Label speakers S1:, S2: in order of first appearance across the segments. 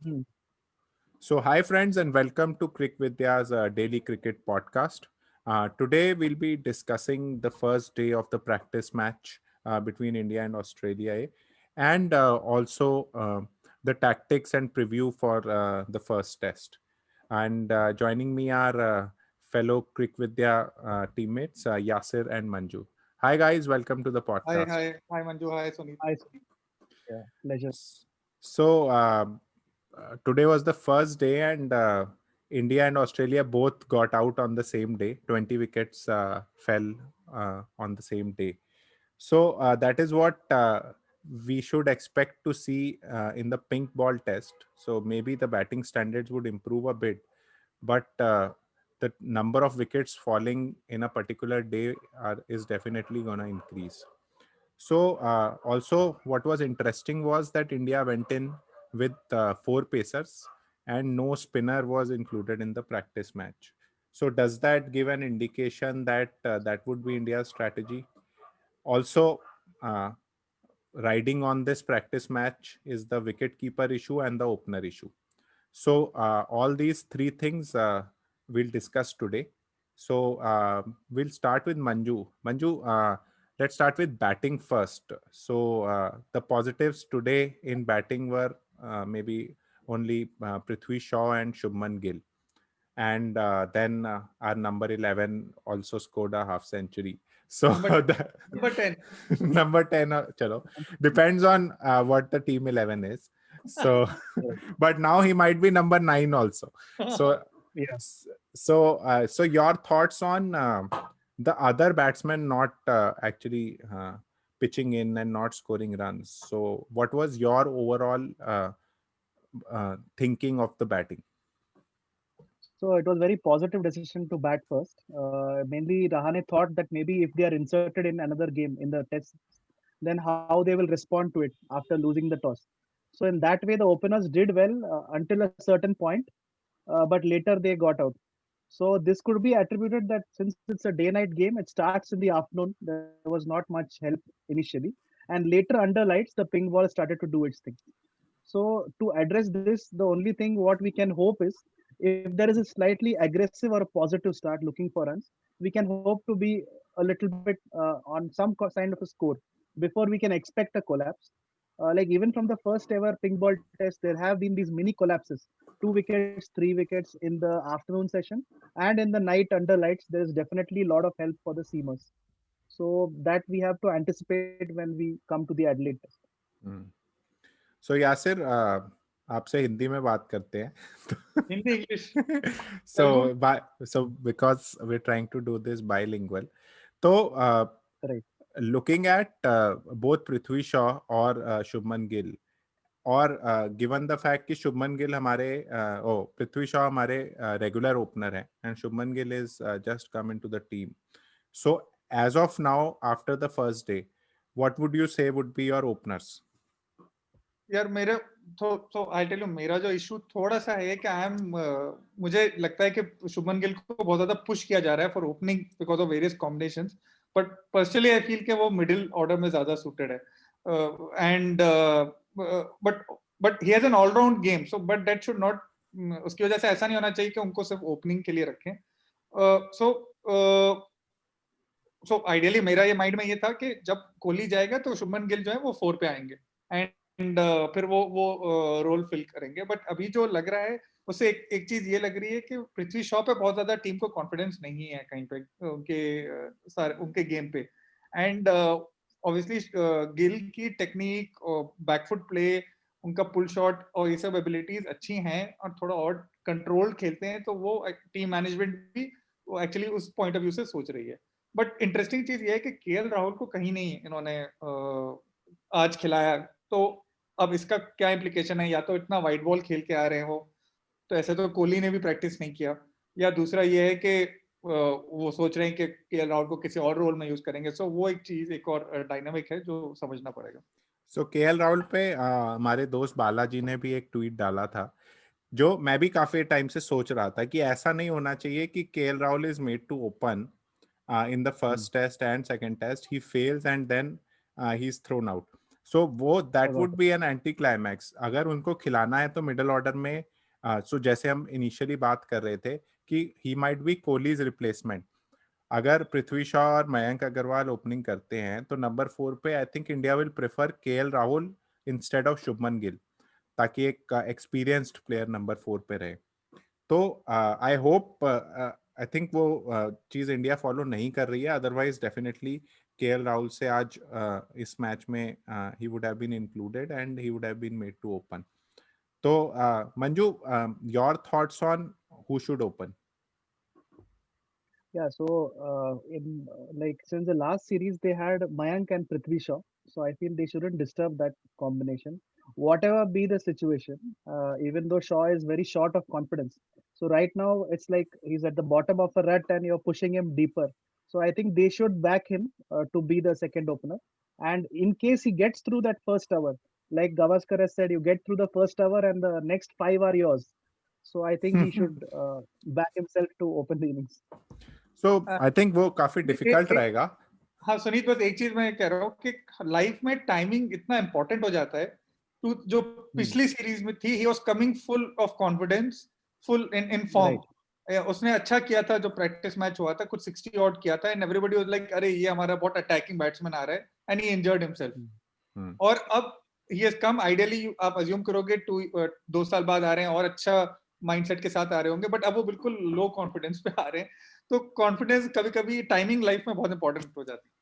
S1: Hmm.
S2: So, hi friends, and welcome to Crick Vidya's daily cricket podcast. Today, we'll be discussing the first day of the practice match between India and Australia, and also the tactics and preview for the first test. And joining me are fellow Crick Vidya teammates Yasir and Manju. Hi, guys, welcome to the
S3: Hi,
S2: podcast.
S3: hi Manju, hi Sunil.
S1: I see. Yeah, pleasure.
S2: So today was the first day, and India and Australia both got out on the same day. 20 wickets fell on the same day. So that is what we should expect to see in the pink ball test. So maybe the batting standards would improve a bit, but the number of wickets falling in a particular day is definitely going to increase. So, also, what was interesting was that India went in with four pacers and no spinner was included in the practice match. So, does that give an indication that that would be India's strategy? Also, uh, riding on this practice match is the wicket keeper issue and the opener issue. So, all these three things we'll discuss today. So, we'll start with Manju. Manju, let's start with batting first. So, the positives today in batting were maybe only Prithvi Shaw and Shubman Gill. And then our number 11 also scored a half century. So,
S3: Number
S1: Yeah.
S3: number 10.
S2: number 10, chalo, depends on what the team 11 is. So,
S1: Right.
S2: but now he might be number 9 also. So,
S1: Yeah.
S2: so your thoughts on the other batsmen not actually pitching in and not scoring runs. So, what was your overall thinking of the batting?
S1: So it was very positive decision to bat first. Mainly, Rahane thought that maybe if they are inserted in another game in the test, then how they will respond to it after losing the toss. So in that way, the openers did well until a certain point, but later they got out. So this could be attributed that since it's a day-night game, it starts in the afternoon. There was not much help initially, and later under lights, the ping ball started to do its thing. So to address this, the only thing what we can hope is if there is a slightly aggressive or a positive start looking for runs, we can hope to be a little bit on some kind of a score before we can expect a collapse. Like even from the first ever pink ball test, there have been these mini collapses, 2 wickets, 3 wickets in the afternoon session, and in the night under lights, there is definitely a lot of help for the seamers. So that we have to anticipate when we come to the Adelaide test.
S2: Hmm. सो यासिर आपसे हिंदी में बात करते हैं
S3: Hindi English
S2: so
S3: Telugu
S2: so because we trying to do this bilingual तो
S1: Right.
S2: Looking at both Prithvi Shaw और शुभमन गिल और given the fact कि शुभमन गिल हमारे ओ पृथ्वी शॉ हमारे रेगुलर ओपनर हैं and Shubman Gill is just come into the team so as of now after the first day what would you say would be your openers
S3: यार मेरे तो I tell you मेरा जो issue थोड़ा सा है कि आई एम मुझे लगता है कि शुभमन गिल को बहुत ज्यादा पुश किया जा रहा है for opening because of various combinations but personally I feel कि वो मिडिल ऑर्डर में ज्यादा सूटेड है and but but he has an all round game so but that should not उसकी वजह से ऐसा नहीं होना चाहिए कि उनको सिर्फ ओपनिंग के लिए रखें सो सो आइडियली मेरा ये माइंड में ये था कि जब कोहली जाएगा तो शुभमन गिल जो है वो 4 पे आएंगे एंड फिर वो रोल फिल करेंगे बट अभी जो लग रहा है उससे एक चीज ये लग रही है कि पृथ्वी शॉ पे बहुत ज्यादा टीम को कॉन्फिडेंस नहीं है कहीं पे उनके सारे उनके गेम पे एंड ऑब्वियसली गिल की टेक्निक बैकफुट प्ले उनका पुल शॉट और ये सब एबिलिटीज अच्छी हैं और थोड़ा और कंट्रोल खेलते हैं तो वो टीम मैनेजमेंट भी वो एक्चुअली उस पॉइंट ऑफ व्यू से सोच रही है बट इंटरेस्टिंग चीज ये है कि केएल राहुल को कहीं नहीं इन्होंने आज खिलाया तो अब इसका क्या इम्प्लीकेशन है या तो इतना वाइट बॉल खेल के आ रहे हो तो ऐसे तो कोहली ने भी प्रैक्टिस नहीं किया या दूसरा ये है कि वो सोच रहे हैं कि केएल राहुल को किसी और रोल में यूज करेंगे सो वो एक चीज एक और डायनामिक है जो समझना पड़ेगा
S2: सो केएल राहुल पे हमारे दोस्त बालाजी ने भी एक ट्वीट डाला था जो मैं भी काफी टाइम से सोच रहा था कि ऐसा नहीं होना चाहिए कि KL Rahul is made to open in the
S1: Hmm.
S2: first test and second test he fails and then he is thrown out so वो that
S1: I got
S2: would
S1: it.
S2: Be an anticlimax. अगर उनको खिलाना है तो middle order में सो जैसे हम initially बात कर रहे थे कि he might be Kohli's replacement. अगर पृथ्वी शॉ और मयंक अग्रवाल ओपनिंग करते हैं तो नंबर 4 पे I think India will prefer KL Rahul instead of Shubman Gill, ताकि एक एक्सपीरियंस्ड प्लेयर नंबर 4 पे रहे। तो आई होप आई थिंक वो चीज इंडिया फॉलो नहीं कर रही है, अदरवाइज डेफिनेटली केएल राहुल से आज इस मैच में he would have been included and he would have been made to open. तो Manju, your thoughts on who should open?
S1: Yeah, so in like since the last series they had Mayank and Prithvi Shaw, so I feel they shouldn't disturb that combination. Whatever be the situation, even though Shaw is very short of confidence, so right now it's like he's at the bottom of a rut and you're pushing him deeper. So I think they should back him to be the second opener. And in case he gets through that first hour, like Gavaskar has said, you get through the first hour and the next 5 are yours. So I think he should back himself to open the innings.
S2: So I think वो काफी difficult
S3: एक-
S2: रहेगा।
S3: हाँ सुनीत, बस एक चीज मैं कह रहा हूँ कि लाइफ में टाइमिंग इतना इंपॉर्टेंट हो जाता है। तू जो पिछली सीरीज में थी, he was coming full of confidence, full in form. उसने अच्छा किया था, जो प्रैक्टिस मैच हुआ था कुछ 60 ऑट किया था, एंड एवरीबॉडी वाज लाइक अरे ये हमारा बहुत अटैकिंग बैट्समैन आ रहा है, एंड ही इंजर्ड हिमसेल्फ। और अब ही हैज कम, आइडियली आप अज्यूम करोगे 2 साल बाद आ रहे हैं और अच्छा माइंडसेट के साथ आ रहे होंगे, बट अब वो बिल्कुल लो कॉन्फिडेंस पे आ रहे हैं। तो कॉन्फिडेंस कभी कभी टाइमिंग लाइफ में बहुत इंपॉर्टेंट हो जाती है।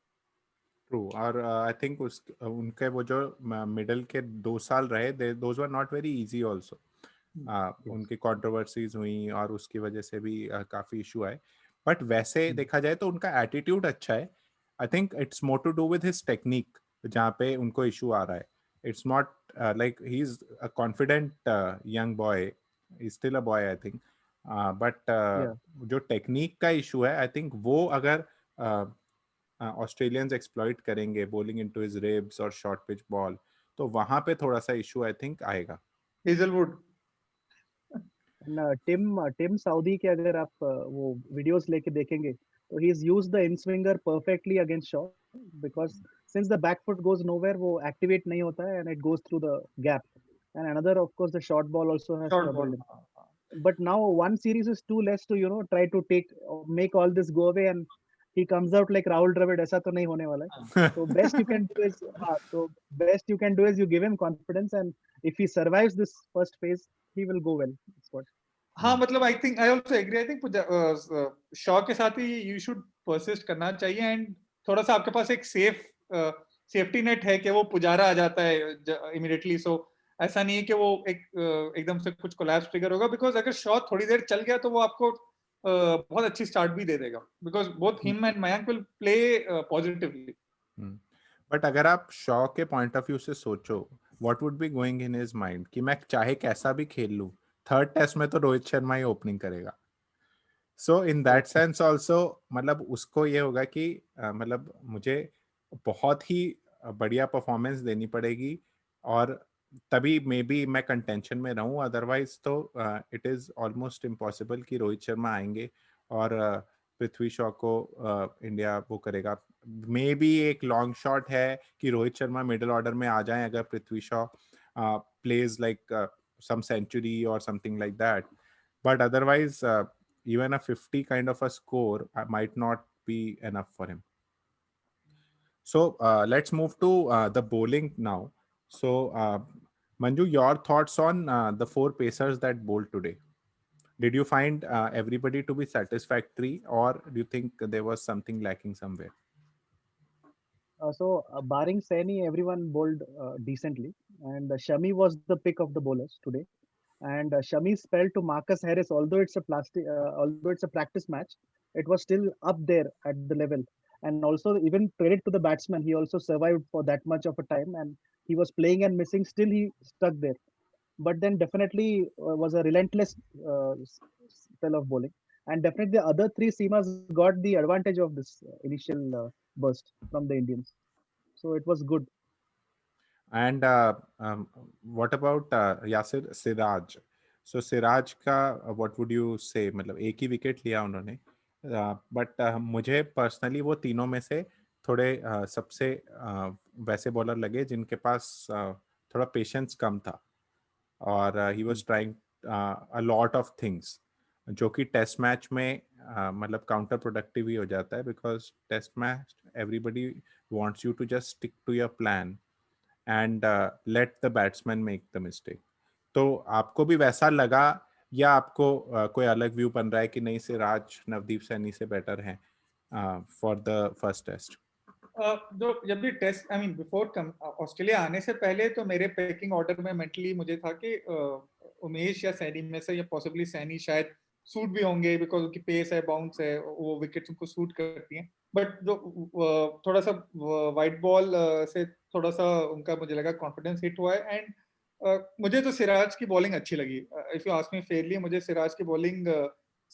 S2: ट्रू। और आई थिंक उस उनके वो जो मिडल के 2 साल रहे, those were not very easy also. उनकी कंट्रोवर्सीज हुई और उसकी वजह से भी काफी इशू आए। बट वैसे देखा जाए तो उनका एटीट्यूड अच्छा है। I think it's more to do with his technique, जहाँ पे उनको इशू आ रहा है। It's not like he is a confident young boy, he is still a boy I think, but
S1: Yeah.
S2: जो टेक्निक का इशू है आई थिंक वो अगर ऑस्ट्रेलियंस एक्सप्लॉइट करेंगे बॉलिंग इनटू हिज रिब्स और शॉर्ट पिच बॉल, तो वहां पे थोड़ा सा इशू आई थिंक आएगा।
S3: हेजलवुड
S1: टिम साउदी के अगर आप वो वीडियोस लेके देखेंगे तो he is used the in swinger perfectly against Shaw, because since the back foot goes nowhere वो एक्टिवेट नहीं होता है and it goes through the gap, and another of course the short ball also has
S3: short
S1: troubled
S3: ball.
S1: Him, but now one series is too less to try to make all this go away and he comes out like Rahul Dravid, ऐसा तो नहीं होने वाला है। So best you can do is you give him confidence, and if he survives this first phase he will go well. That's what.
S3: हाँ मतलब I think, I also agree, I think Shaw के साथ ही यू शुड परसिस्ट करना चाहिए, and थोड़ा सा आपके पास एक सेफ्टी नेट है कि वो पुजारा आ जाता है इमीडिएटली। सो ऐसा नहीं है कि वो एकदम से कुछ कोलैप्स ट्रिगर होगा, बिकॉज अगर शॉ थोड़ी देर चल गया तो वो आपको बहुत अच्छी स्टार्ट भी दे देगा, because both him and Mayank will play positively.
S2: But अगर आप शॉ के पॉइंट ऑफ व्यू से सोचो, what would be going in his mind कि मैं चाहे कैसा भी खेल लूं, थर्ड टेस्ट में तो रोहित शर्मा ही ओपनिंग करेगा। सो इन दैट सेंस ऑल्सो मतलब उसको ये होगा कि मतलब मुझे बहुत ही बढ़िया परफॉर्मेंस देनी पड़ेगी और तभी मे बी मैं कंटेंशन में रहूं, अदरवाइज तो इट इज ऑलमोस्ट इम्पॉसिबल कि रोहित शर्मा आएंगे और पृथ्वी शॉ को इंडिया वो करेगा। मे बी एक लॉन्ग शॉट है कि रोहित शर्मा मिडिल ऑर्डर में आ जाएं अगर Prithvi Shaw plays like some century और something like that, but otherwise even a 50 kind of a score might not be enough for him. So let's move to the bowling now. So Manju, your thoughts on the 4 pacers that bowled today? Did you find everybody to be satisfactory, or do you think there was something lacking somewhere?
S1: Barring Saini, everyone bowled decently, and Shami was the pick of the bowlers today. And Shami's spell to Marcus Harris, although it's a practice match, it was still up there at the level. And also, even credit to the batsman, he also survived for that much of a time, and he was playing and missing. Still, he stuck there. But then definitely was a relentless spell of bowling, and definitely the other 3 seamers got the advantage of this initial burst from the Indians. So it was good.
S2: And what about Yasir Siraj? So Siraj का what would you say? मतलब एक ही wicket लिया उन्होंने, but मुझे personally वो तीनों में से थोड़े सबसे वैसे बॉलर लगे जिनके पास थोड़ा पेशेंस कम था, और he was trying a lot of things, जो कि टेस्ट मैच में मतलब काउंटर प्रोडक्टिव ही हो जाता है, because test match everybody wants you to just stick to your plan and let the batsman make the mistake. तो आपको भी वैसा लगा, या आपको कोई अलग व्यू बन रहा है कि नहीं, सिराज नवदीप सैनी से बेटर हैं फॉर द फर्स्ट टेस्ट?
S3: जो जब भी test, I mean before Australia आने से पहले तो मेरे पैकिंग ऑर्डर में मेंटली मुझे था कि उमेश या सैनी में से, या पॉसिबली सैनी शायद सूट भी होंगे, बिकॉज उनकी पेस है, बाउंस है, वो विकेट्स उनको सूट करती हैं। बट जो थोड़ा सा वाइट बॉल से थोड़ा सा उनका मुझे लगा कॉन्फिडेंस हिट हुआ है। एंड मुझे तो सिराज की बॉलिंग अच्छी लगी। If you ask me Fairlie, मुझे सिराज की बॉलिंग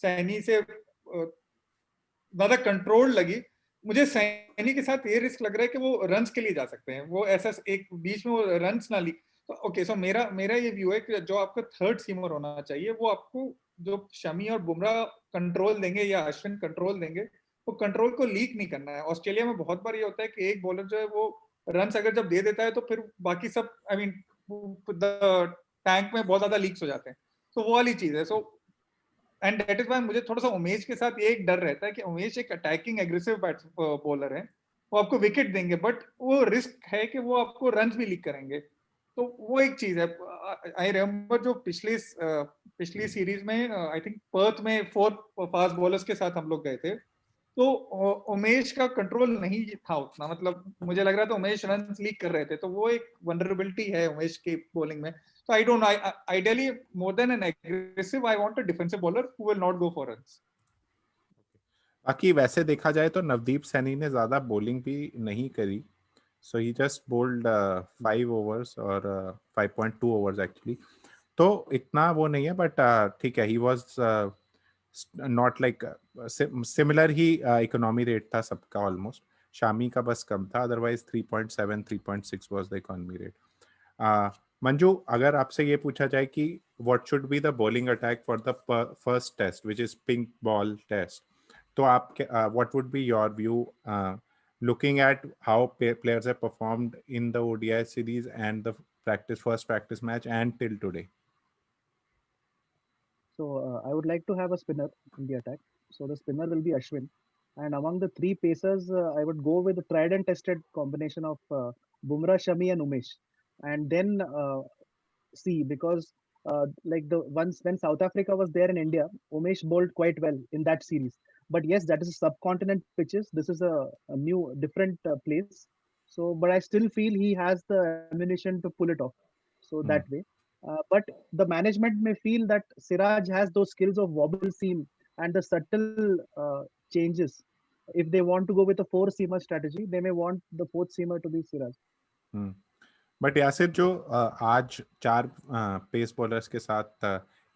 S3: सैनी से ज्यादा कंट्रोल लगी। मुझे सैनी के साथ ये रिस्क लग रहा है कि वो रन्स के लिए जा सकते हैं, वो ऐसा एक बीच में वो रन्स ना ली। तो ओके, सो मेरा ये व्यू है कि जो आपका थर्ड सीमर होना चाहिए, वो आपको जो शमी और बुमराह कंट्रोल देंगे या अश्विन कंट्रोल देंगे, वो कंट्रोल को लीक नहीं करना है। ऑस्ट्रेलिया में बहुत बार ये होता है कि एक बॉलर जो है वो रन्स अगर जब दे देता है तो फिर बाकी सब, आई मीन टैंक में बहुत ज्यादा लीक्स हो जाते हैं। तो वो वाली चीज है। So and that is why मुझे थोड़ा सा उमेश के साथ ये एक डर रहता है कि उमेश एक अटैकिंग एग्रेसिव बॉलर है, वो आपको विकेट देंगे, बट वो रिस्क है कि वो आपको रन भी लीक करेंगे। तो वो एक चीज है। आई रिमेम्बर जो पिछली सीरीज में आई थिंक पर्थ में 4 फास्ट बॉलर्स के साथ हम लोग गए थे, तो उमेश का कंट्रोल नहीं था उतना, मतलब मुझे लग रहा था उमेश रन लीक कर रहे थे, तो वो एक वनरेबिलिटी है उमेश की बॉलिंग में। So I don't know. Ideally, more than an aggressive, I want a defensive bowler who will not go for runs.
S2: बाकी वैसे देखा जाए तो नवदीप सैनी ने ज्यादा बॉलिंग भी नहीं करी, सो ही जस्ट बोल्ड 5 ओवर्स और 5.2 ओवर्स एक्चुअली, तो इतना वो नहीं है, बट ठीक है, he was not like similar ही इकोनॉमी रेट था सबका ऑलमोस्ट, शामी का बस कम था, otherwise 3.7 3.6 was the economy rate. Manju, अगर आपसे ये पूछा जाए कि what should be the bowling attack for the first test which is pink ball test, तो आप what would be your view looking at how players have performed in the ODI series and the first practice match and till today?
S1: So I would like to have a spinner in the attack. So the spinner will be Ashwin. And among the three pacers, I would go with the tried and tested combination of Bumrah, Shami, and Umesh. And then see, because like the once when South Africa was there in India, Umesh bowled quite well in that series. But yes, that is a subcontinent pitches. This is a new, different place. So, but I still feel he has the ammunition to pull it off. So that way. But the management may feel that Siraj has those skills of wobble seam and the subtle changes. If they want to go with a four seamer strategy, they may want the fourth seamer to be Siraj.
S2: But Yasir, जो आज 4 pace bowlers के साथ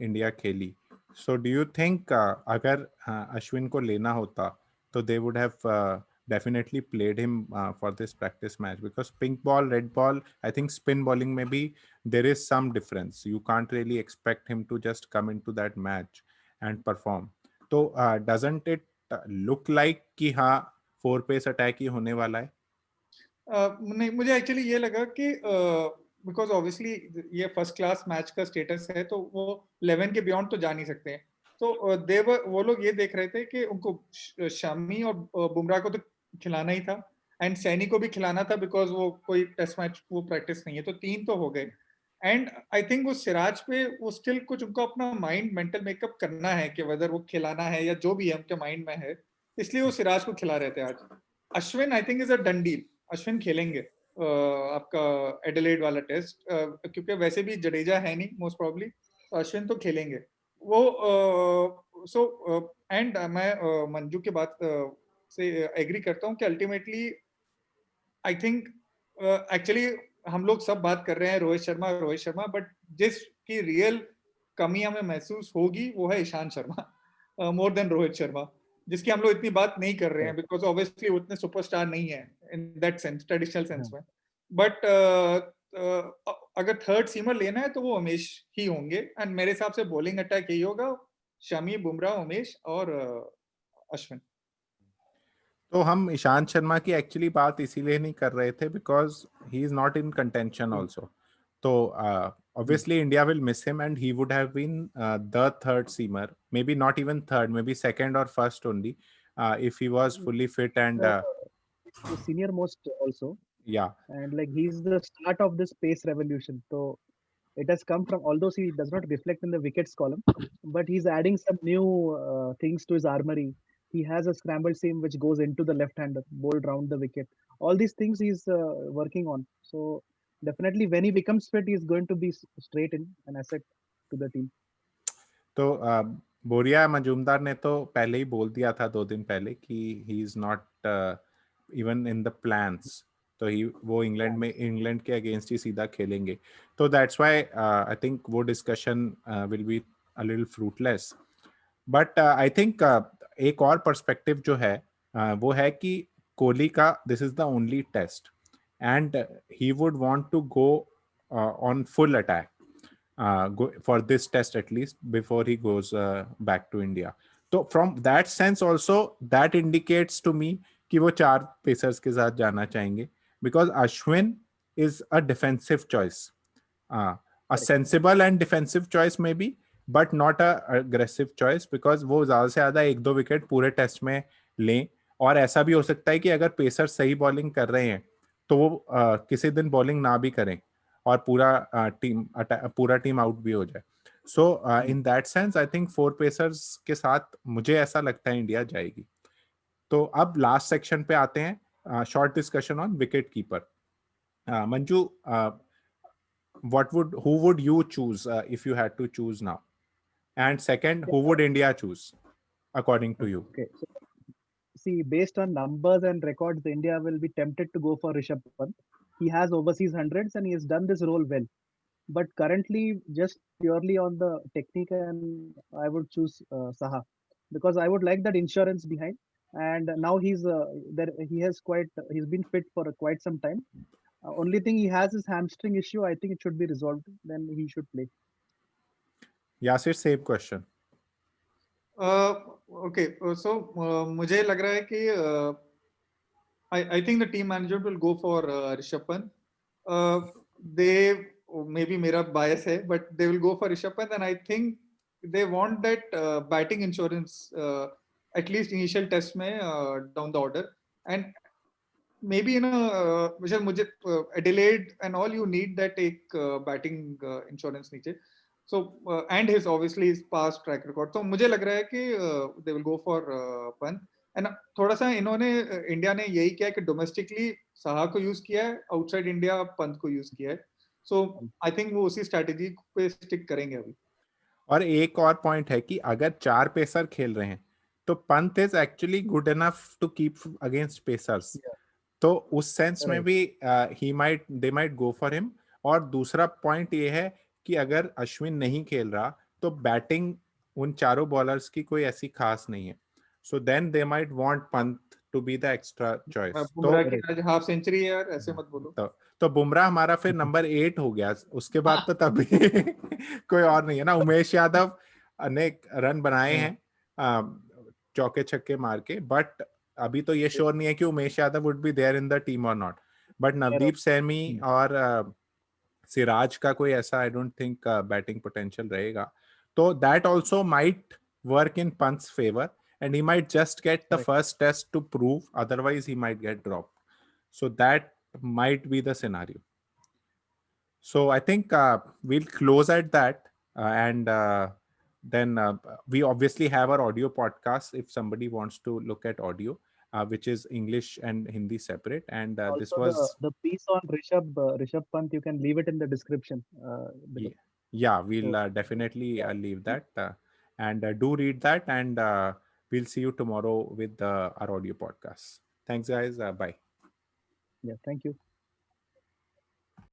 S2: India खेली, so do you think अगर अश्विन को लेना होता तो they would have definitely played him for this practice match, because pink ball, red ball, I think spin bowling maybe there is some difference. You can't really expect him to just come into that match and perform. So doesn't it look like कि हाँ 4 pace attack ही होने वाला है?
S3: नहीं, मुझे actually ये लगा कि बिकॉज ऑब्वियसली ये फर्स्ट क्लास मैच का स्टेटस है, तो वो 11 के बियॉन्ड तो जा नहीं सकते हैं। तो वो लोग ये देख रहे थे कि उनको शमी और बुमराह को तो खिलाना ही था, एंड सैनी को भी खिलाना था, बिकॉज वो कोई टेस्ट मैच वो प्रैक्टिस नहीं है, तो 3 तो हो गए। एंड आई थिंक वो सिराज पे वो स्टिल कुछ उनको अपना माइंड मेंटल मेकअप करना है कि वेदर वो खिलाना है या जो भी है उनके माइंड में है, इसलिए वो सिराज को खिला रहे थे आज। Ashwin I think is a done deal. Ashwin खेलेंगे आपका एडिलेड वाला टेस्ट, क्योंकि वैसे भी जडेजा है नहीं मोस्ट प्रोबेबली, तो अश्विन तो खेलेंगे वो। सो एंड मैं मंजू की बात से एग्री करता हूँ कि अल्टीमेटली आई थिंक एक्चुअली हम लोग सब बात कर रहे हैं रोहित शर्मा, बट जिसकी रियल कमी हमें महसूस होगी वो है ईशांत शर्मा, मोर देन रोहित शर्मा, जिसकी हम लोग इतनी बात नहीं कर रहे हैं, बिकॉज ऑब्वियसली उतने सुपरस्टार नहीं है इन दैट सेंस, ट्रेडिशनल सेंस में। बट अगर थर्ड सीमर लेना है तो वो उमेश ही होंगे, एंड मेरे हिसाब से बॉलिंग अटैक यही होगा, शमी, बुमराह, उमेश और अश्विन।
S2: तो हम ईशांत शर्मा की एक्चुअली बात इसीलिए नहीं कर रहे थे because he is not in contention also. तो obviously India will miss him and he would have been the third seamer, maybe not even third, maybe second or first only, if he was fully fit and
S1: The senior most also,
S2: yeah.
S1: and like he's the start of this pace revolution. So it has come from, although he does not reflect in the wickets column, but he's adding some new things to his armory. He has a scramble seam which goes into the left hander, bowled round the wicket. All these things he's working on. So definitely, when he becomes fit, he's going to be straight in an asset to the team.
S2: तो बोरिया मजूमदार ने तो पहले ही बोल दिया था 2 दिन पहले कि he is not even in the plans. तो ही वो इंग्लैंड के अगेंस्ट ही सीधा खेलेंगे. तो दैट्स व्हाई आई थिंक वो discussion will be a little fruitless. But I think एक और पर्सपेक्टिव जो है वो है कि कोहली का this is the only test and he would want to go on full attack for this test at least before he goes back to India. So from that sense also that indicates to me कि वो 4 pacers के साथ जाना चाहेंगे because Ashwin is a defensive choice, a sensible and defensive choice maybe, but not a aggressive choice because वो ज्यादा से ज्यादा 1-2 विकेट पूरे टेस्ट में लें. और ऐसा भी हो सकता है कि अगर पेसर सही बॉलिंग कर रहे हैं तो वो किसी दिन बॉलिंग ना भी करें और पूरा टीम आउट भी हो जाए. So in that sense I think 4 pacers के साथ मुझे ऐसा लगता है इंडिया जाएगी. तो अब लास्ट सेक्शन पे आते हैं, short discussion on wicket keeper. Manju, who would you choose if you had to choose now? And second, who would India choose according to you?
S1: Okay, so see, based on numbers and records, India will be tempted to go for Rishabh Pant. He has overseas hundreds and he has done this role well. But currently, just purely on the technique, and I would choose Saha because I would like that insurance behind. And now he's there. He's been fit for quite some time. Only thing he has is hamstring issue. I think it should be resolved. Then he should play.
S2: Yasir, same question.
S3: Okay, so मुझे लग रहा है कि I think the team management will go for Rishabh Pant. They maybe मेरा bias है, but they will go for Rishabh Pant, and I think they want that batting insurance at least initial test में down the order, and maybe मुझे Adelaide and all you need that एक batting insurance नीचे. So and his obviously his past track record. So मुझे लग रहा है कि they will go for Pant. And थोड़ा सा इन्होंने इंडिया ने यही किया कि डोमेस्टिकली साहा को यूज किया है, आउटसाइड इंडिया पंत को यूज किया है. सो आई थिंक वो उसी स्ट्रेटजी पे स्टिक करेंगे अभी.
S2: और एक और पॉइंट है कि अगर 4 पेसर खेल रहे हैं तो Pant is actually good enough to keep against pacers. तो उस सेंस में भी they might go for him. और दूसरा पॉइंट ये है कि अगर अश्विन नहीं खेल रहा तो बैटिंग उन चारों बॉलर्स की कोई ऐसी खास नहीं है. So then they might want Pant to be the extra choice.
S3: Bumrah की आज हाफ सेंचुरी है यार, ऐसे मत बोलो.
S2: तो बुमराह हमारा फिर नंबर 8 हो गया. उसके बाद तो तभी कोई और नहीं है ना. उमेश यादव अनेक रन बनाए हैं चौके छक्के मार के, बट अभी तो ये श्योर नहीं है कि Umesh Yadav would be there in the team और नॉट. बट नवदीप सैमी और सिराज का कोई ऐसा I don't think batting potential रहेगा. तो that also might work in Pant's favour and he might just get the first test to prove, otherwise he might get dropped. So that might be the scenario. So I think we'll close at that, and then we obviously have our audio podcast if somebody wants to look at audio, which is English and Hindi separate. And this was
S1: the piece on Rishabh Pant. You can leave it in the description.
S2: Yeah, we'll definitely leave that, and do read that, and we'll see you tomorrow with our audio podcast. Thanks, guys. Bye.
S1: Yeah, thank you.